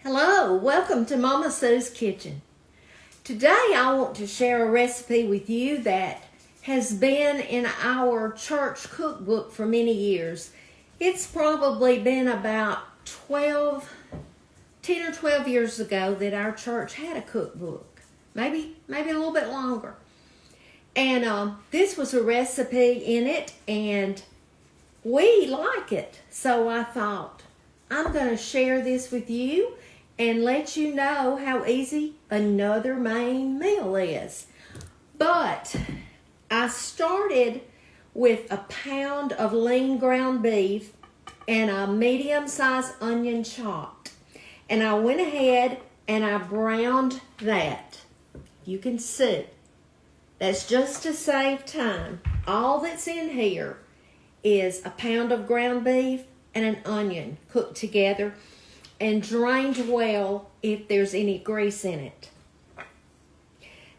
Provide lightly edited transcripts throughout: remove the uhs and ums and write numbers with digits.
Hello, welcome to Mama Sue's Kitchen. Today I want to share a recipe with you that has been in our church cookbook for many years. It's probably been about 10 or 12 years ago that our church had a cookbook. Maybe a little bit longer. And this was a recipe in it and we like it. So I thought, I'm going to share this with you and let you know how easy another main meal is. But I started with a pound of lean ground beef and a medium-sized onion chopped. And I went ahead and I browned that. You can see. That's just to save time. All that's in here is a pound of ground beef and an onion cooked together and drained well if there's any grease in it.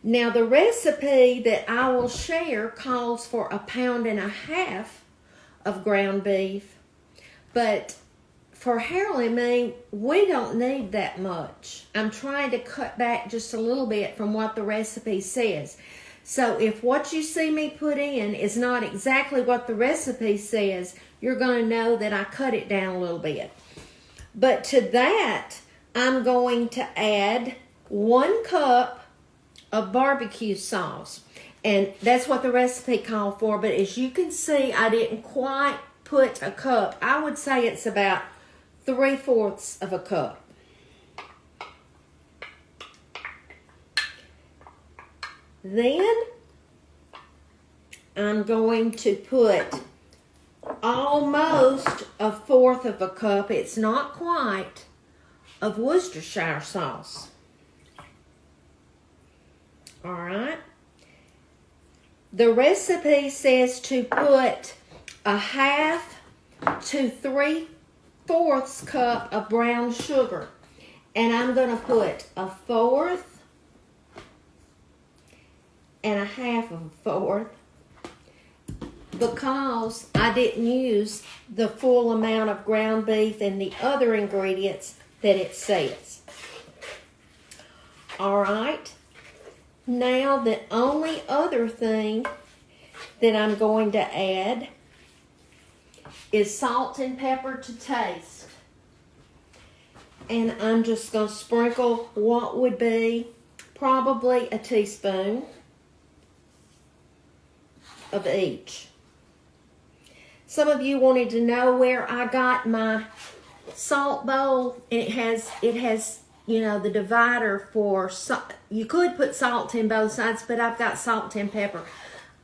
Now the recipe that I will share calls for 1.5 pounds of ground beef, but for Harold and me, we don't need that much. I'm trying to cut back just a little bit from what the recipe says. So if what you see me put in is not exactly what the recipe says, you're going to know that I cut it down a little bit. But to that, I'm going to add 1 cup of barbecue sauce. And that's what the recipe called for. But as you can see, I didn't quite put a cup. I would say it's about 3/4 of a cup. Then I'm going to put almost 1/4 of a cup, it's not quite, of Worcestershire sauce. Alright. The recipe says to put 1/2 to 3/4 cup of brown sugar. And I'm going to put 1/4 and 1/2 of a 1/4 because I didn't use the full amount of ground beef and the other ingredients that it says. Alright, now the only other thing that I'm going to add is salt and pepper to taste. And I'm just going to sprinkle what would be probably a teaspoon of each. Some of you wanted to know where I got my salt bowl. It has you know, the divider for salt. You could put salt in both sides, but I've got salt and pepper.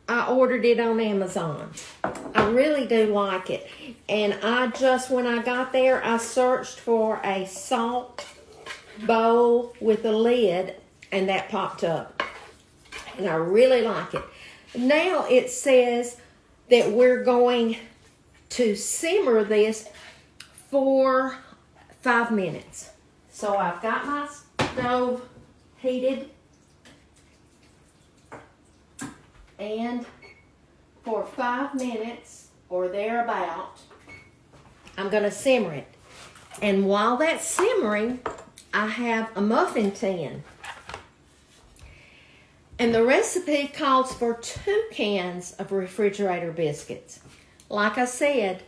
I ordered it on Amazon. I really do like it. And when I got there, I searched for a salt bowl with a lid, and that popped up. And I really like it. Now it says that we're going to simmer this for 5 minutes. So I've got my stove heated, and for 5 minutes or thereabout, I'm going to simmer it. And while that's simmering, I have a muffin tin. And the recipe calls for 2 cans of refrigerator biscuits. Like I said,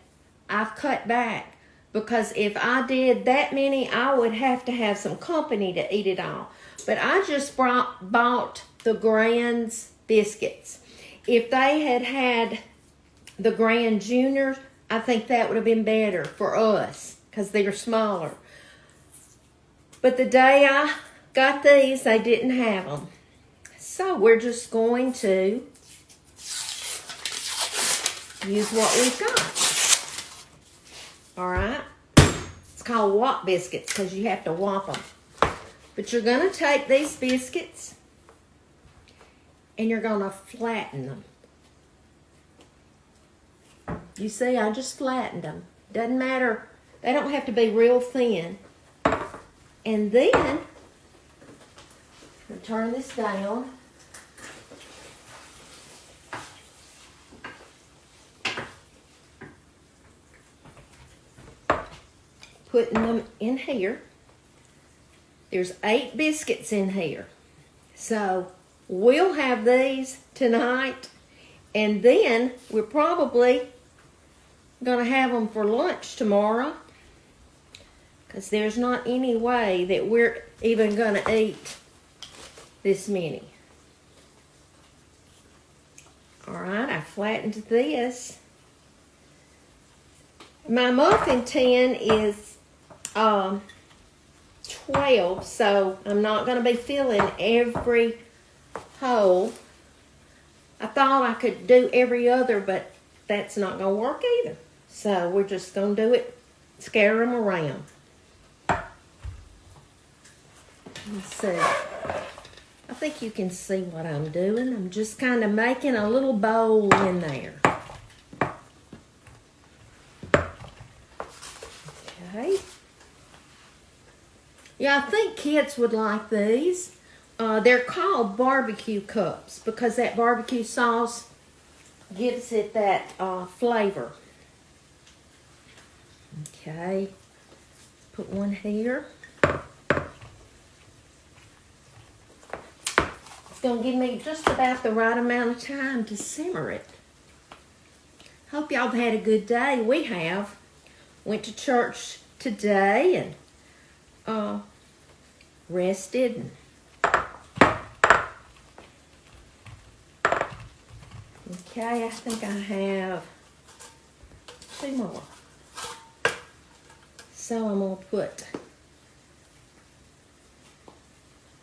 I've cut back because if I did that many, I would have to have some company to eat it all. But I just bought the Grand's biscuits. If they had the Grand Juniors, I think that would have been better for us because they're smaller. But the day I got these, they didn't have them. So we're just going to use what we've got. Alright? It's called wop biscuits because you have to wop them. But you're going to take these biscuits and you're going to flatten them. You see, I just flattened them. Doesn't matter. They don't have to be real thin. And then, I'll turn this down. Putting them in here. There's 8 biscuits in here. So we'll have these tonight, and then we're probably going to have them for lunch tomorrow, because there's not any way that we're even going to eat this many. All right, I flattened this. My muffin tin is 12, so I'm not going to be filling every hole. I thought I could do every other, but that's not going to work either. So we're just going to do it, scare them around. Let's see. I think you can see what I'm doing. I'm just kind of making a little bowl in there. Okay. Yeah, I think kids would like these. They're called barbecue cups because that barbecue sauce gives it that flavor. Okay. Put one here. Gonna give me just about the right amount of time to simmer it. Hope y'all have had a good day. We have. Went to church today and rested. Okay, I think I have 2 more. So I'm gonna put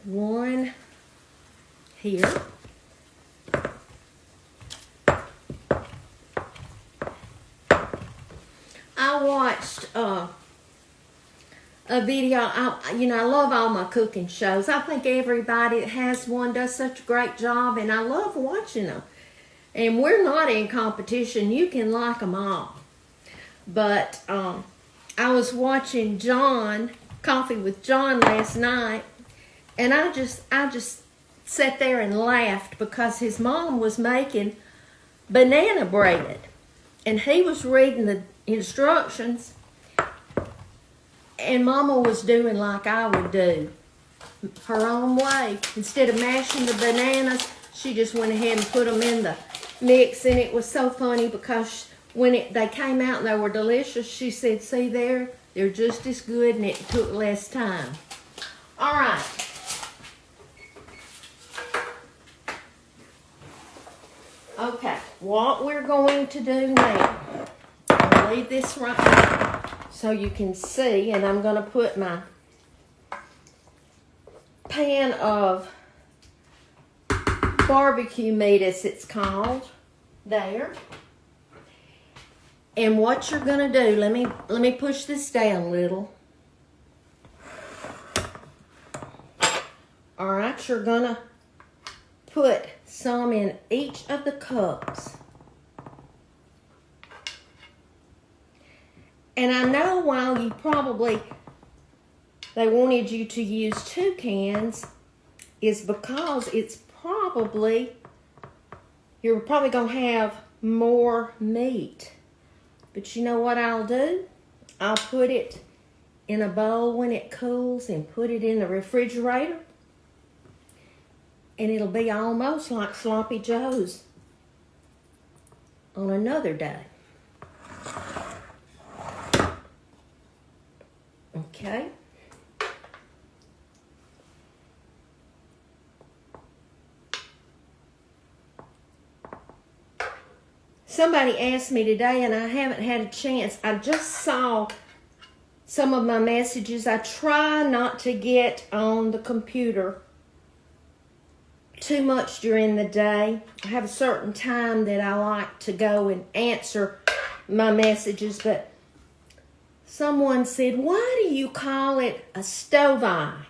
1 here. I watched a video. I love all my cooking shows. I think everybody that has one does such a great job, and I love watching them. And we're not in competition. You can like them all. But I was watching Coffee with John last night, and I just sat there and laughed because his mom was making banana bread, and he was reading the instructions, and Mama was doing like I would do, her own way. Instead of mashing the bananas, she just went ahead and put them in the mix, and it was so funny because when they came out and they were delicious, she said, "See there, they're just as good, and it took less time." All right. Okay, what we're going to do now, I'll leave this right here so you can see, and I'm going to put my pan of barbecue meat, as it's called, there. And what you're going to do, let me push this down a little. All right, you're going to put some in each of the cups. And I know while they wanted you to use 2 cans, is because you're probably going to have more meat. But you know what I'll do? I'll put it in a bowl when it cools and put it in the refrigerator. And it'll be almost like Sloppy Joe's on another day. Okay. Somebody asked me today, and I haven't had a chance. I just saw some of my messages. I try not to get on the computer too much during the day. I have a certain time that I like to go and answer my messages, but someone said, "Why do you call it a stove eye?"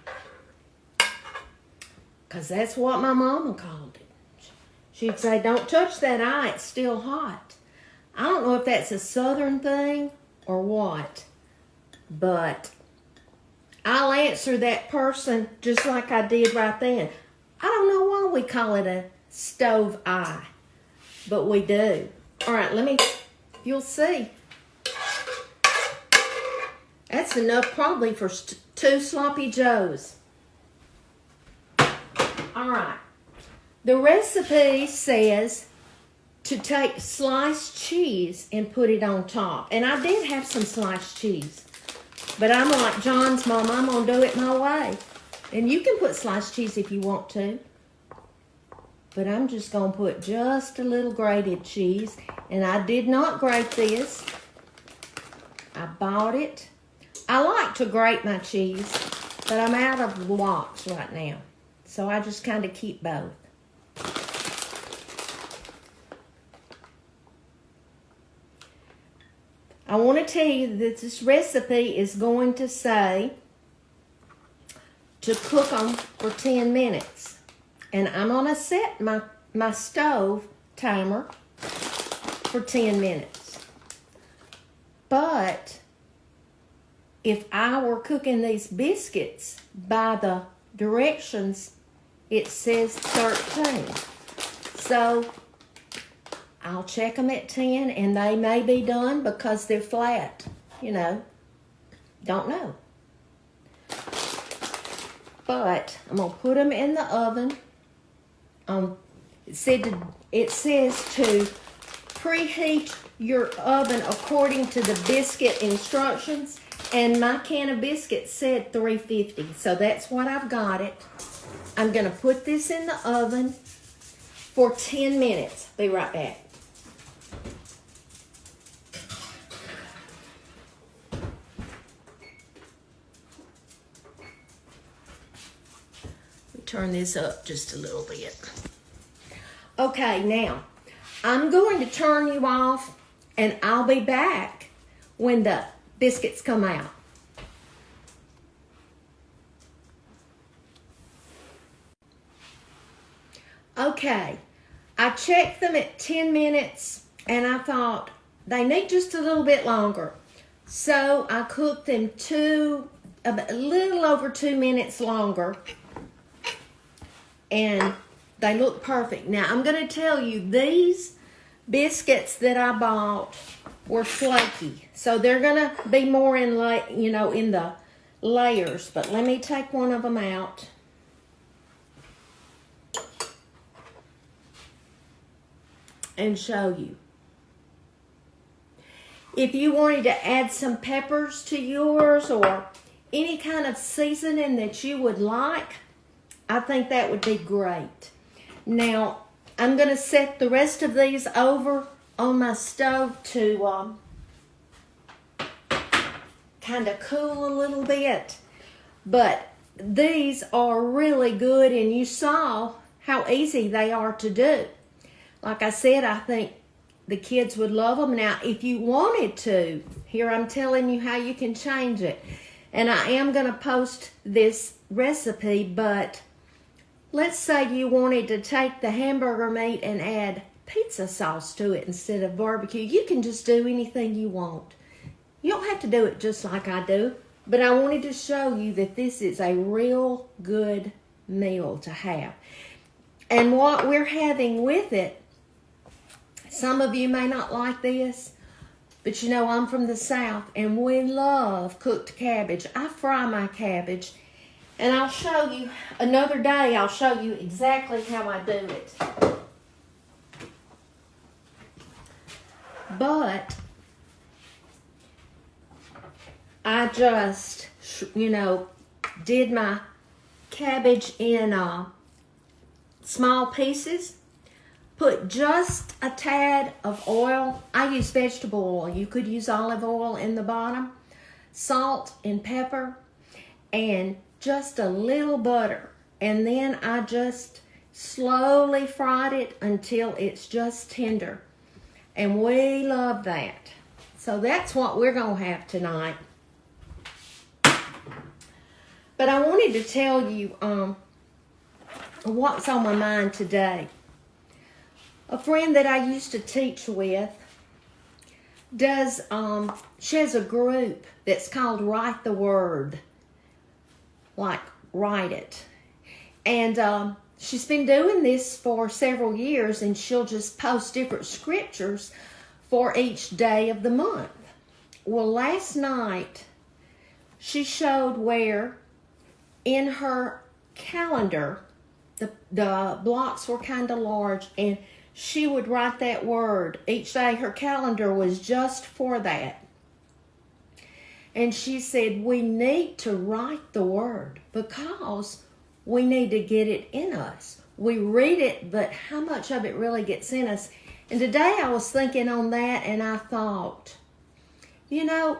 Because that's what my mama called it. She'd say, "Don't touch that eye, it's still hot." I don't know if that's a southern thing or what, but I'll answer that person just like I did right then. I don't know why we call it a stove eye, but we do. All right, you'll see. That's enough probably for 2 Sloppy Joes. All right. The recipe says to take sliced cheese and put it on top. And I did have some sliced cheese. But I'm like John's mom, I'm going to do it my way. And you can put sliced cheese if you want to. But I'm just going to put just a little grated cheese. And I did not grate this. I bought it. I like to grate my cheese, but I'm out of blocks right now. So I just kind of keep both. I want to tell you that this recipe is going to say to cook them for 10 minutes. And I'm going to set my stove timer for 10 minutes. But if I were cooking these biscuits by the directions, it says 13. So I'll check them at 10 and they may be done because they're flat. You know, don't know. But I'm going to put them in the oven. It says to preheat your oven according to the biscuit instructions. And my can of biscuits said 350. So that's what I've got it. I'm going to put this in the oven for 10 minutes. Be right back. Turn this up just a little bit. Okay, now I'm going to turn you off and I'll be back when the biscuits come out. Okay, I checked them at 10 minutes and I thought they need just a little bit longer. So I cooked them a little over 2 minutes longer. And they look perfect. Now, I'm going to tell you, these biscuits that I bought were flaky. So they're going to be more in the layers. But let me take one of them out. And show you. If you wanted to add some peppers to yours or any kind of seasoning that you would like, I think that would be great. Now, I'm going to set the rest of these over on my stove to kind of cool a little bit. But these are really good, and you saw how easy they are to do. Like I said, I think the kids would love them. Now, if you wanted to, here I'm telling you how you can change it. And I am going to post this recipe, but let's say you wanted to take the hamburger meat and add pizza sauce to it instead of barbecue. You can just do anything you want. You don't have to do it just like I do, but I wanted to show you that this is a real good meal to have. And what we're having with it, some of you may not like this, but you know I'm from the South and we love cooked cabbage. I fry my cabbage. And I'll show you, another day, I'll show you exactly how I do it. But I just, did my cabbage in small pieces. Put just a tad of oil. I use vegetable oil. You could use olive oil in the bottom. Salt and pepper. And just a little butter, and then I just slowly fried it until it's just tender, and we love that. So that's what we're gonna have tonight. But I wanted to tell you what's on my mind today. A friend that I used to teach with she has a group that's called Write the Word. Like, write it. And she's been doing this for several years, and she'll just post different scriptures for each day of the month. Well, last night, she showed where in her calendar the blocks were kind of large, and she would write that word each day. Her calendar was just for that. And she said, we need to write the word because we need to get it in us. We read it, but how much of it really gets in us? And today I was thinking on that, and I thought, you know,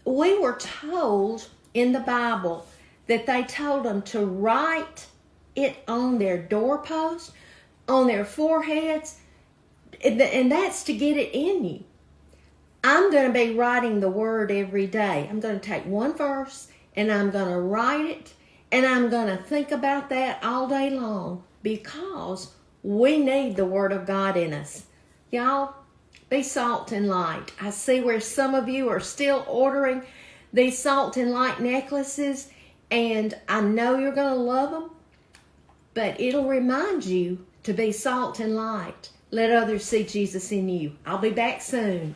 we were told in the Bible that they told them to write it on their doorpost, on their foreheads, and that's to get it in you. I'm going to be writing the word every day. I'm going to take one verse, and I'm going to write it, and I'm going to think about that all day long because we need the word of God in us. Y'all, be salt and light. I see where some of you are still ordering these salt and light necklaces, and I know you're going to love them, but it'll remind you to be salt and light. Let others see Jesus in you. I'll be back soon.